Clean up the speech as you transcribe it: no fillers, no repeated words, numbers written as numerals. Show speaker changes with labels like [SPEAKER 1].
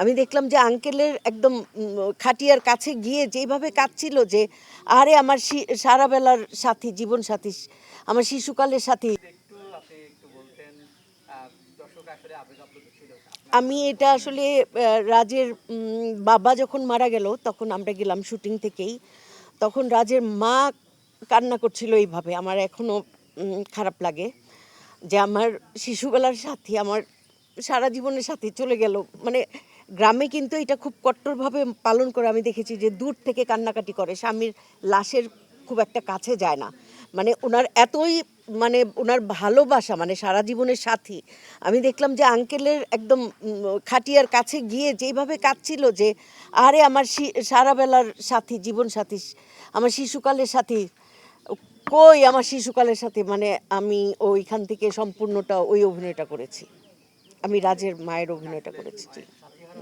[SPEAKER 1] আমি দেখলাম যে আঙ্কেলের একদম খাটিয়ার কাছে গিয়ে যেইভাবে কাঁদছিল যে আরে আমার সারা বেলার সাথী, জীবন সাথী, আমার শিশুকালের সাথী। আমি এটা আসলে রাজের বাবা যখন মারা গেল তখন আমরা গেলাম শুটিং থেকেই। তখন রাজের মা কান্না করছিল এইভাবে। আমার এখনো খারাপ লাগে যে আমার শিশুবেলার সাথী, আমার সারা জীবনের সাথী চলে গেল। মানে গ্রামে কিন্তু এটা খুব কট্টরভাবে পালন করে আমি দেখেছি যে দূর থেকে কান্নাকাটি করে, স্বামীর লাশের খুব একটা কাছে যায় না। মানে ওনার এতই মানে ওনার ভালোবাসা, মানে সারা জীবনের সাথী। আমি দেখলাম যে আঙ্কেলের একদম খাটিয়ার কাছে গিয়ে যেইভাবে কাঁদছিল যে আরে আমার সারা বেলার সাথী, জীবন সাথী, আমার শিশুকালের সাথী, কই আমার শিশুকালের সাথে। মানে আমি ওইখান থেকে সম্পূর্ণটা ওই অভিনয়টা করেছি। আমি রাজের মায়ের অভিনয়টা করেছি।